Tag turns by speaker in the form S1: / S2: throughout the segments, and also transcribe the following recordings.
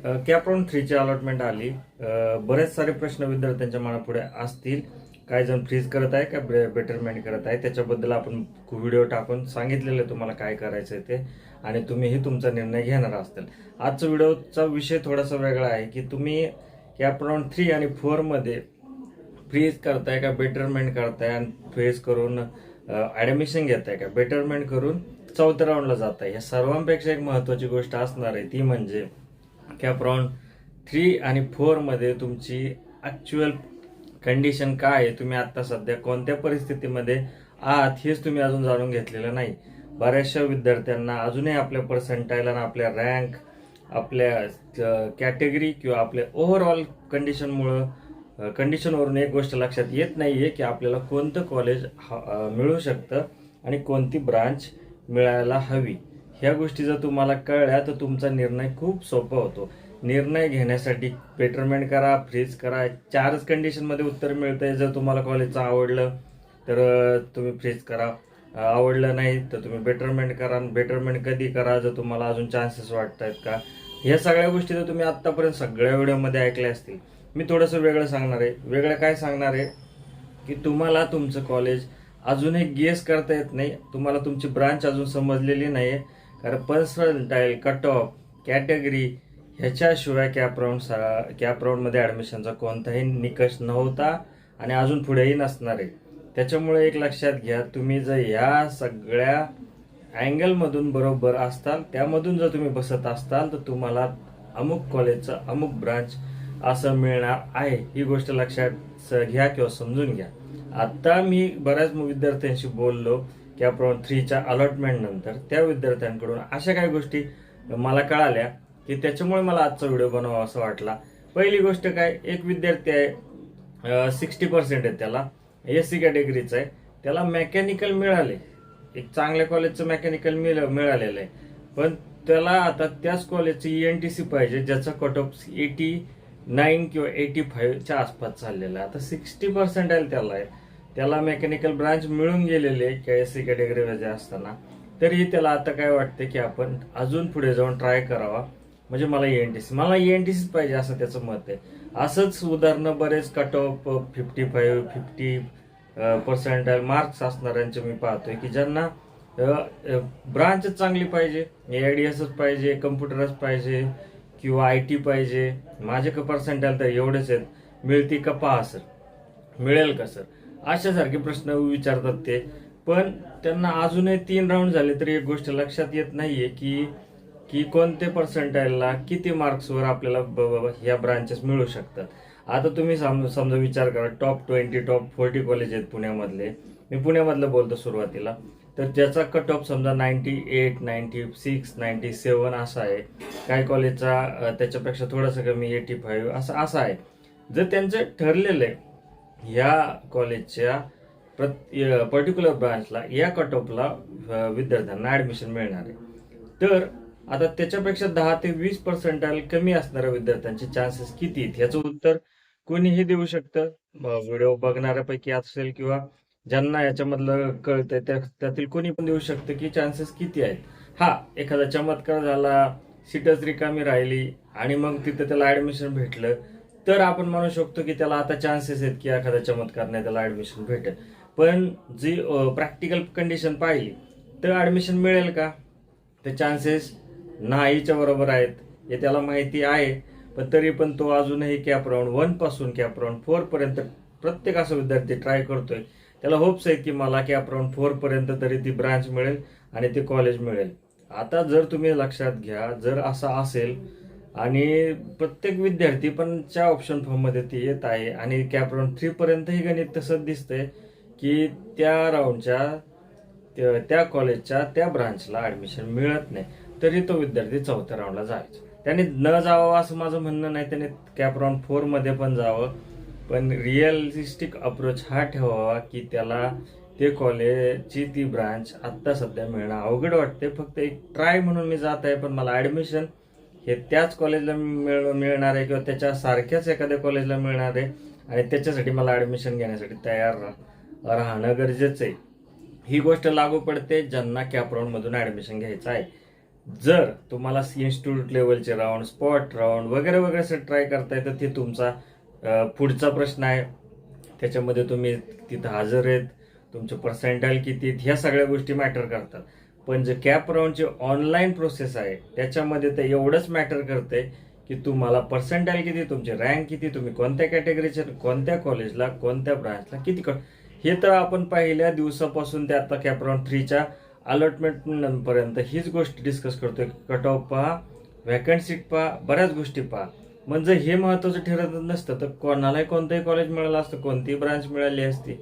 S1: Cap round 3 ची allotment आली. बरेच सारे प्रश्न विद्यार्थ्यांच्या मनापुढे असतील. काही जण फ्रीज करत आहे का बेटरमेंट करत आहे, त्याच्याबद्दल आपण व्हिडिओ टाकून सांगितलेलं आहे तुम्हाला काय करायचं आहे ते, आणि तुम्हीही तुमचा निर्णय घेणार असतील. आजचा व्हिडिओचा विषय थोडासा वेगळा आहे की तुम्ही कॅप राऊंड 3 आणि 4 मध्ये फ्रीज करताय का बेटरमेंट करताय, आणि फ्रीज करून ऍडमिशन घेताय का बेटरमेंट करून चौथ्या राऊंडला जाताय. या सर्वांपेक्षा एक महत्वाची गोष्ट असणार आहे ती म्हणजे कॅप राऊंड 3 आणि 4 मध्ये तुमची ऍक्च्युअल कंडिशन काय आहे, तुम्ही आता सध्या कोणत्या परिस्थितीमध्ये आहात हेच तुम्ही अजून जाणून घेतलेलं नाही. बऱ्याचशा विद्यार्थ्यांना अजूनही आपल्या पर्सेंटाईल आणि आपल्या रँक, आपल्या कॅटेगरी किंवा आपल्या ओव्हरऑल कंडिशनवरून एक गोष्ट लक्षात येत नाहीये की आपल्याला कोणतं कॉलेज मिळू शकतं आणि कोणती ब्रांच मिळायला हवी. ह्या गोष्टी जर तुम्हाला कळल्या तर तुमचा निर्णय खूप सोपा होतो. निर्णय घेण्यासाठी बेटरमेंट करा, फ्रीज करा, 4च कंडिशनमध्ये उत्तर मिळतंय. जर तुम्हाला कॉलेजचं आवडलं तर तुम्ही फ्रीज करा, आवडलं नाही तर तुम्ही बेटरमेंट करा. बेटरमेंट कधी करा, जर तुम्हाला अजून चान्सेस वाटत आहेत का, ह्या सगळ्या गोष्टी तर तुम्ही आत्तापर्यंत सगळ्या व्हिडिओमध्ये ऐकल्या असतील. मी थोडंसं वेगळं सांगणार आहे. वेगळं काय सांगणार आहे की तुम्हाला तुमचं कॉलेज अजूनही गेस करता येत नाही, तुम्हाला तुमची ब्रांच अजून समजलेली नाही आहे. कारण पर्संटाईल, कट ऑफ, कॅटेगरी ह्याच्याशिवाय कॅप राऊंडमध्ये ॲडमिशनचा कोणताही निकष नव्हता आणि अजून पुढेही नसणार आहे. त्याच्यामुळे एक लक्षात घ्या, तुम्ही जर या सगळ्या अँगलमधून बरोबर असताल, त्यामधून जर तुम्ही बसत असताल, तर तुम्हाला अमुक कॉलेजचं अमुक ब्रांच असं मिळणार आहे. ही गोष्ट लक्षात घ्या किंवा समजून घ्या. आता मी बऱ्याच विद्यार्थ्यांशी बोललो कॅप राऊंड 3 च्या अलॉटमेंट नंतर. त्या विद्यार्थ्यांकडून अशा काही गोष्टी मला कळाल्या की त्याच्यामुळे मला आजचा व्हिडिओ बनवावा असं वाटला. पहिली गोष्ट काय, एक विद्यार्थी आहे, 60% आहे, त्याला SC कॅटेगरीचा आहे, त्याला मेकॅनिकल मिळाले, एक चांगल्या कॉलेजचं मेकॅनिकल मिळालेलं आहे, पण त्याला आता त्याच कॉलेजचं ENTC पाहिजे ज्याचा कट ऑफ 89 किंवा 85च्या आसपास चाललेला आहे. आता 60% त्याला आहे, त्याला मेकॅनिकल ब्रांच मिळून गेलेली आहे SC कॅटेगरीमध्ये असताना. तरी त्याला आता काय वाटतं की आपण अजून पुढे जाऊन ट्राय करावा, म्हणजे मला ENTCच पाहिजे असं त्याचं मत आहे. असंच उदाहरणं बरेच कट ऑफ 55, 50% मार्क्स असणाऱ्यांचे मी पाहतोय की ज्यांना ब्रांच चांगली पाहिजे, AIDSच पाहिजे, कम्प्युटरच पाहिजे किंवा IT पाहिजे. माझे पर्सेंटाईल तर एवढेच आहेत, मिळती का पहा सर, मिळेल का सर, अशासारखे प्रश्न विचारतात ते. पण त्यांना अजूनही 3 राऊंड झाले तरी एक गोष्ट लक्षात येत नाहीये की की कोणत्या पर्सेंटाईलला किती मार्क्सवर आपल्याला ह्या ब्रांचेस मिळू शकतात. आता तुम्ही समजा विचार करा, टॉप 20, टॉप 40 कॉलेज आहेत पुण्यामधले, मी पुण्यामधलं बोलतो सुरुवातीला, तर त्याचा कट ऑफ समजा 98, 96, 97 असा आहे. काही कॉलेजचा त्याच्यापेक्षा थोडंसं कमी 85 असा आहे. जर त्यांचं ठरलेलं आहे ह्या कॉलेजच्या पर्टिक्युलर ब्रांचला या कट ऑफला विद्यार्थ्यांना ऍडमिशन मिळणार आहे, तर आता त्याच्यापेक्षा 10 ते 20% कमी असणाऱ्या विद्यार्थ्यांचे चान्सेस किती आहेत ह्याचं उत्तर कोणीही देऊ शकतं. व्हिडिओ बघणाऱ्यापैकी असेल किंवा ज्यांना याच्यामधलं कळतंय त्यातील कोणी पण देऊ शकतं की चान्सेस किती आहेत. हा, एखादा चमत्कार झाला, सीटच रिकामी राहिली आणि मग तिथं त्याला ऍडमिशन भेटलं, तर आपण म्हणू शकतो की त्याला आता चान्सेस आहेत की एखादा चमत्कार नाही त्याला ऍडमिशन भेटेल. पण जी प्रॅक्टिकल कंडिशन पाहिली तर ऍडमिशन मिळेल का, ते चान्सेस नाहीच्या बरोबर आहेत हे त्याला माहिती आहे. पण तरी पण तो अजूनही कॅप राऊंड 1 पासून कॅप राऊंड 4 पर्यंत प्रत्येक असा विद्यार्थी ट्राय करतोय. त्याला होप्स आहे की मला कॅप राऊंड 4 पर्यंत तरी ती ब्रांच मिळेल आणि ते कॉलेज मिळेल. आता जर तुम्ही लक्षात घ्या, जर असं असेल आणि प्रत्येक विद्यार्थी पण च्या ऑप्शन फॉर्म मध्ये ते येत आहे आणि कॅप राऊंड 3 पर्यंतही गणित तसंच दिसतंय की त्या राऊंडच्या त्या कॉलेजच्या त्या ब्रांचला ऍडमिशन मिळत नाही, तरी तो विद्यार्थी चौथ्या राऊंडला जायचा. त्याने न जावं असं माझं म्हणणं नाही, त्याने कॅप राऊंड 4 मध्ये पण जावं, पण रिअलिस्टिक अप्रोच हा ठेवावा की त्याला ते कॉलेजची ती ब्रांच आत्ता सध्या मिळणं अवघड वाटते. फक्त एक ट्राय म्हणून मी जात आहे, पण मला ऍडमिशन हे त्याच कॉलेजला मिळणार आहे किंवा त्याच्या सारख्याच एखाद्या कॉलेजला मिळणार आहे आणि त्याच्यासाठी मला ऍडमिशन घेण्यासाठी तयार राहणं गरजेचं आहे. ही गोष्ट लागू पडते ज्यांना कॅप राऊंड मधून ऍडमिशन घ्यायचं आहे. जर तुम्हाला इन्स्टिट्यूट लेवलचे राऊंड, स्पॉट राऊंड वगैरे वगैरे सर ट्राय करताय तर ते तुमचा पुढचा प्रश्न आहे. त्याच्यामध्ये तुम्ही तिथं हजर आहेत, तुमचे पर्सेंटाईल किती आहेत, ह्या सगळ्या गोष्टी मॅटर करतात. पण जे कॅप राऊंडची ऑनलाईन प्रोसेस आहे त्याच्यामध्ये तर एवढंच मॅटर करते की तुम्हाला पर्सेंटाईल किती, तुमची रँक किती, तुम्ही कोणत्या कॅटेगरीचे, कोणत्या कॉलेजला, कोणत्या ब्रांचला किती हे तर आपण पहिल्या दिवसापासून ते आता कॅप राऊंड 3च्या अलॉटमेंट पर्यंत हीच गोष्ट डिस्कस करतोय. कट ऑफ पहा, व्हॅकंट सीट पहा, बऱ्याच गोष्टी पहा. म्हणजे हे महत्वाचं ठरत नसतं तर कोणालाही कोणतंही कॉलेज मिळालं असतं, कोणतीही ब्रांच मिळाली असती.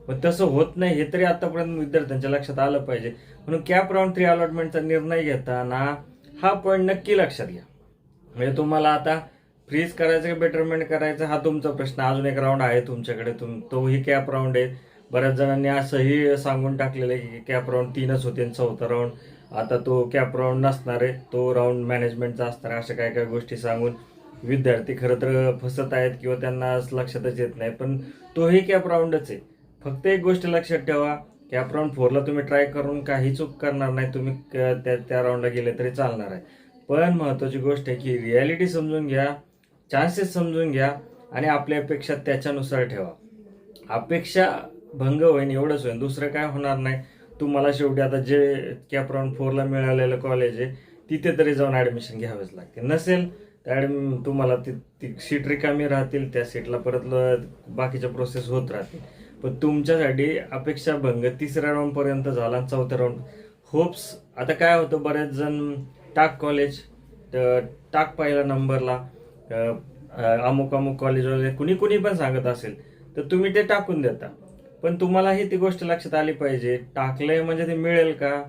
S1: पण तसं होत नाही हे तरी आतापर्यंत विद्यार्थ्यांच्या लक्षात आलं पाहिजे. म्हणून कॅप राऊंड 3 अलॉटमेंटचा निर्णय घेताना हा पॉईंट नक्की लक्षात घ्या. म्हणजे तुम्हाला आता फ्रीज करायचं की बेटरमेंट करायचं हा तुमचा प्रश्न. अजून एक राऊंड आहे तुमच्याकडे, तोही कॅप राऊंड आहे. बऱ्याच जणांनी असंही सांगून टाकलेलं आहे की कॅप राऊंड 3च होते, 4था राऊंड आता तो कॅप राऊंड नसणार आहे, तो राऊंड मॅनेजमेंटचा असणार आहे, अशा काय काय गोष्टी सांगून विद्यार्थी खरं तर फसत आहेत किंवा त्यांना लक्षातच येत नाही. पण तोही कॅप राऊंडच आहे. फक्त एक गोष्ट लक्षात ठेवा, कॅप राऊंड 4ला तुम्ही ट्राय करून काही चूक करणार नाही, तुम्ही त्या राऊंडला गेले तरी चालणार आहे. पण महत्वाची गोष्ट आहे की रियालिटी समजून घ्या, चान्सेस समजून घ्या आणि आपल्या अपेक्षा त्याच्यानुसार ठेवा. अपेक्षा भंग होईन एवढंच होईन, दुसरं काय होणार नाही. तुम्हाला शेवटी आता जे कॅप राऊंड 4ला मिळालेलं कॉलेज आहे तिथे तरी जाऊन ऍडमिशन घ्यावंच लागते. नसेल तर तुम्हाला ती सीट रिकामी राहतील, त्या सीटला परत बाकीच्या प्रोसेस होत राहतील. पण तुमच्यासाठी अपेक्षा भंग 3ऱ्या राऊंड पर्यंत झाला, 4थ्या राऊंड होप्स. आता काय होतं, बरेच जण टाक कॉलेज, टाक पहिला नंबरला, अमुक अमुक कॉलेजवाले कुणी कुणी पण सांगत असेल तर तुम्ही ते टाकून देता. पण तुम्हालाही ती गोष्ट लक्षात आली पाहिजे, टाकलंय म्हणजे ते मिळेल का,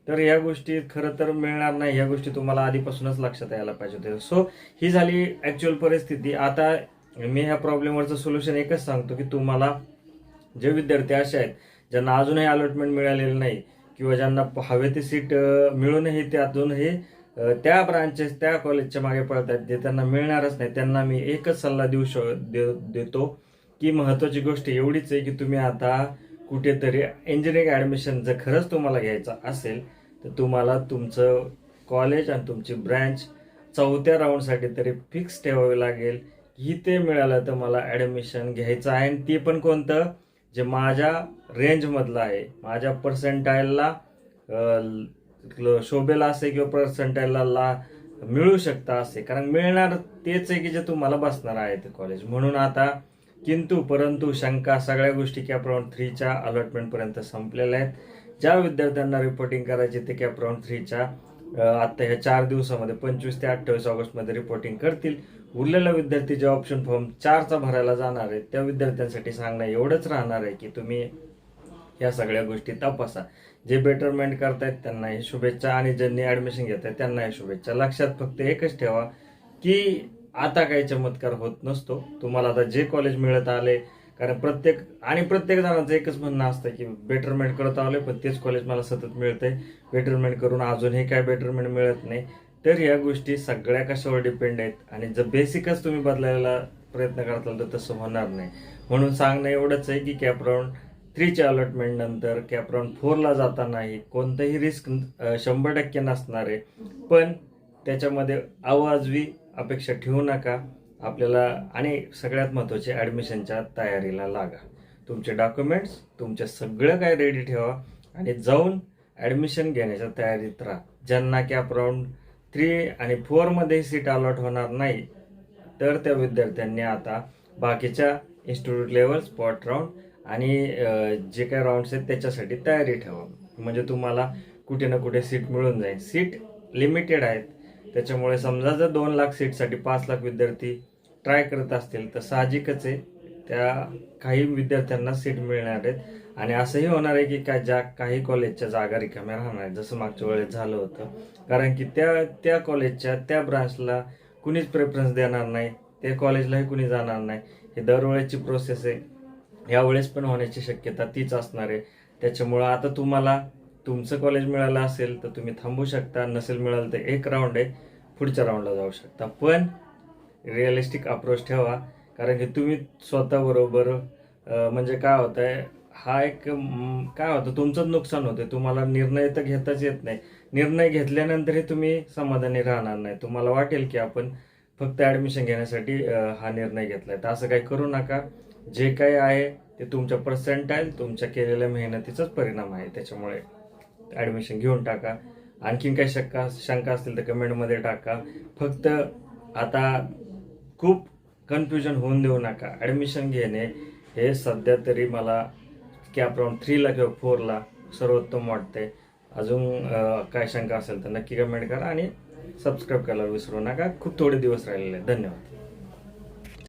S1: तर ह्या गोष्टी खरं तर मिळणार नाही. ह्या गोष्टी तुम्हाला आधीपासूनच लक्षात यायला पाहिजे होते. सो ही झाली ऍक्च्युअल परिस्थिती. आता मी ह्या प्रॉब्लेमवरचं सोल्युशन एकच सांगतो की तुम्हाला जे विद्यार्थी असे आहेत ज्यांना अजूनही अलॉटमेंट मिळालेलं नाही किंवा ज्यांना हवे ती सीट मिळूनही ते अजूनही त्या ब्रांचेस, त्या कॉलेजच्या मागे पडत आहेत जे त्यांना मिळणारच नाही, त्यांना मी एकच सल्ला देतो की महत्वाची गोष्ट एवढीच आहे की तुम्ही आता कुठेतरी इंजिनिअरिंग ऍडमिशन जर खरंच तुम्हाला घ्यायचं असेल तर तुम्हाला तुमचं कॉलेज आणि तुमची ब्रँच 4थ्या राऊंडसाठी तरी फिक्स ठेवावी लागेल. ही ते मिळालं तर मला ऍडमिशन घ्यायचं आहे, आणि ते पण कोणतं जे माझ्या रेंजमधलं आहे, माझ्या पर्सेंटाईलला शोभेल असे किंवा पर्सेंटाईलला मिळू शकता असे. कारण मिळणार तेच आहे की जे तुम्हाला बसणार आहे ते कॉलेज. म्हणून आता किंतु परंतु शंका सगळ्या गोष्टी कॅप राऊंड 3च्या अलॉटमेंट पर्यंत संपलेल्या आहेत. ज्या विद्यार्थ्यांना रिपोर्टिंग करायचे ते कॅप राऊंड 3च्या आता ह्या 4 दिवसामध्ये 25 ते 28 ऑगस्टमध्ये रिपोर्टिंग करतील. उरलेला विद्यार्थी जे ऑप्शन फॉर्म 4चा भरायला जाणार आहेत त्या विद्यार्थ्यांसाठी सांगणं एवढंच राहणार आहे की तुम्ही ह्या सगळ्या गोष्टी तपासा. जे बेटरमेंट करतायत त्यांनाही शुभेच्छा आणि ज्यांनी ऍडमिशन घेत आहेत त्यांनाही शुभेच्छा. लक्षात फक्त एकच ठेवा की आता काही चमत्कार होत नसतो. तुम्हाला आता जे कॉलेज मिळत आले, कारण प्रत्येक जणांचं एकच म्हणणं असतं की बेटरमेंट करत आलोय पण तेच कॉलेज मला सतत मिळतंय, बेटरमेंट करून अजूनही काय बेटरमेंट मिळत नाही. तर ह्या गोष्टी सगळ्या कशावर डिपेंड आहेत आणि जर बेसिकच तुम्ही बदलायला प्रयत्न करताल तर तसं होणार नाही. म्हणून सांगणं एवढंच आहे की कॅप राऊंड 3च्या अलॉटमेंट नंतर कॅप राऊंड 4ला जातानाही कोणतंही रिस्क 100% नसणार आहे. पण त्याच्यामध्ये अवाजवी अपेक्षा ठेवू नका आपल्याला. आणि सगळ्यात महत्त्वाचे ॲडमिशनच्या तयारीला लागा. तुमचे डॉक्युमेंट्स तुमचे सगळं काय रेडी ठेवा आणि जाऊन ॲडमिशन घेण्याच्या तयारीत राहा. ज्यांना कॅप राऊंड 3 आणि 4मध्ये सीट अलॉट होणार नाही तर त्या विद्यार्थ्यांनी आता बाकीच्या इन्स्टिट्यूट लेवल, स्पॉट राऊंड आणि जे काही राऊंड्स आहेत त्याच्यासाठी तयारी ठेवा. म्हणजे तुम्हाला कुठे ना कुठे सीट मिळून जाईल. सीट लिमिटेड आहेत, त्याच्यामुळे समजा जर 2 लाख सीटसाठी 5 लाख विद्यार्थी ट्राय करत असतील तर साहजिकच आहे त्या काही विद्यार्थ्यांना सीट मिळणार आहेत. आणि असंही होणार आहे की काही कॉलेजच्या जागा रिकाम्या राहणार आहेत, जसं मागच्या वेळेस झालं होतं. कारण की त्या कॉलेजच्या त्या ब्रांचला कुणीच प्रेफरन्स देणार नाही, त्या कॉलेजलाही कुणी जाणार नाही. हे दरवेळेची प्रोसेस आहे, यावेळेस पण होण्याची शक्यता तीच असणार आहे. त्याच्यामुळं आता तुम्हाला तुमचं कॉलेज मिळालं असेल तर तुम्ही थांबू शकता, नसेल मिळालं तर एक राऊंड आहे, पुढच्या राऊंडला जाऊ शकता. पण रिअलिस्टिक अप्रोच ठेवा, कारण की तुम्ही स्वतःबरोबर म्हणजे काय होत आहे हा एक काय होतं, तुमचंच नुकसान होतं. तुम्हाला निर्णय तर घेताच येत नाही. निर्णय घेतल्यानंतरही तुम्ही समाधानी राहणार नाही. तुम्हाला वाटेल की आपण फक्त ऍडमिशन घेण्यासाठी हा निर्णय घेतलाय. तर असं काही करू नका. जे काही आहे ते तुमच्या पर्सेंटाईल, तुमच्या केलेल्या मेहनतीचाच परिणाम आहे. त्याच्यामुळे ऍडमिशन घेऊन टाका. आणखीन काही शंका असतील तर कमेंटमध्ये टाका. फक्त आता खूप कन्फ्युजन होऊन देऊ नका. ऍडमिशन घेणे हे सध्या तरी मला कॅप राऊंड 3ला किंवा 4ला सर्वोत्तम वाटते. अजून काय शंका असेल तर नक्की कमेंट करा आणि सबस्क्राईब करायला विसरू नका. खूप थोडे दिवस राहिलेले आहेत. धन्यवाद.